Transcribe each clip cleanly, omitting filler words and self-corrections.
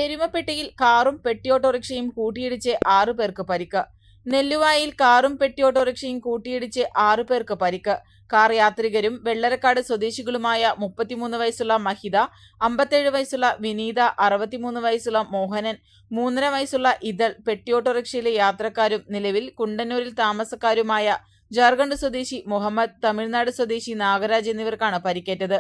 എരുമപ്പെട്ടിയിൽ കാറും പെട്ടിയോട്ടോറിക്ഷയും കൂട്ടിയിടിച്ച് 6 പേർക്ക് പരിക്ക്. നെല്ലുവായിൽ കാറും പെട്ടിയോട്ടോറിക്ഷയും കൂട്ടിയിടിച്ച് 6 പേർക്ക് പരിക്ക്. കാർ യാത്രികരും വെള്ളരക്കാട് സ്വദേശികളുമായ 33 വയസ്സുള്ള മഹിത, 57 വയസ്സുള്ള വിനീത, 63 വയസ്സുള്ള മോഹനൻ, 3.5 വയസ്സുള്ള ഇതൾ, പെട്ടിയോട്ടോറിക്ഷയിലെ യാത്രക്കാരും നിലവിൽ കുണ്ടന്നൂരിൽ താമസക്കാരുമായ ജാർഖണ്ഡ് സ്വദേശി മുഹമ്മദ്, തമിഴ്നാട് സ്വദേശി നാഗരാജ് എന്നിവർക്കാണ് പരിക്കേറ്റത്.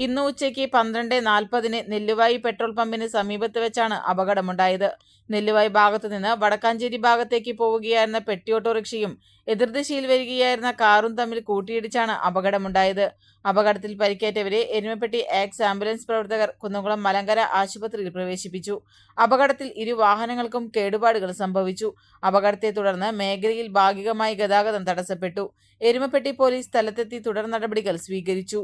ഇന്ന് ഉച്ചയ്ക്ക് 12:40 നെല്ലുവായി പെട്രോൾ പമ്പിന് സമീപത്ത് വെച്ചാണ് അപകടമുണ്ടായത്. നെല്ലുവായി ഭാഗത്തു നിന്ന് വടക്കാഞ്ചേരി ഭാഗത്തേക്ക് പോവുകയായിരുന്ന പെട്ടിയോട്ടോറിക്ഷയും എതിർദിശയിൽ വരികയായിരുന്ന കാറും തമ്മിൽ കൂട്ടിയിടിച്ചാണ് അപകടമുണ്ടായത്. അപകടത്തിൽ പരിക്കേറ്റവരെ എരുമപ്പെട്ടി എക്സ് ആംബുലൻസ് പ്രവർത്തകർ കുന്നംകുളം മലങ്കര ആശുപത്രിയിൽ പ്രവേശിപ്പിച്ചു. അപകടത്തിൽ 2 വാഹനങ്ങൾക്കും കേടുപാടുകൾ സംഭവിച്ചു. അപകടത്തെ തുടർന്ന് മേഖലയിൽ ഭാഗികമായി ഗതാഗതം തടസ്സപ്പെട്ടു. എരുമപ്പെട്ടി പോലീസ് സ്ഥലത്തെത്തി തുടർ നടപടികൾ സ്വീകരിച്ചു.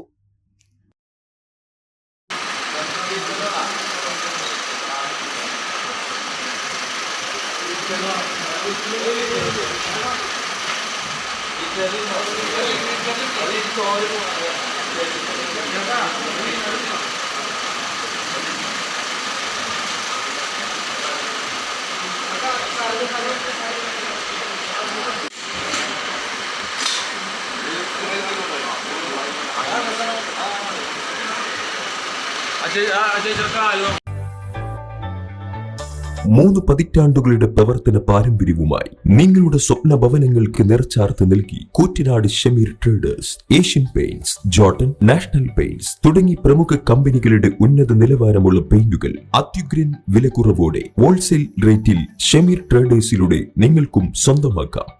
മൂന്ന് പതിറ്റാണ്ടുകളുടെ പ്രവർത്തന പാരമ്പര്യവുമായി നിങ്ങളുടെ സ്വപ്ന ഭവനങ്ങൾക്ക് നിറച്ചാർത്ത് നൽകി Koottanad Shameer traders, Asian paints, Jordan, national paints തുടങ്ങി പ്രമുഖ കമ്പനികളുടെ ഉന്നത നിലവാരമുള്ള പെയിന്റുകൾ അത്യുഗ്രൻ വിലക്കുറവോടെ ഹോൾസെയിൽ റേറ്റിൽ ഷമീർ ട്രേഡേഴ്സിലൂടെ നിങ്ങൾക്കും സ്വന്തമാക്കാം.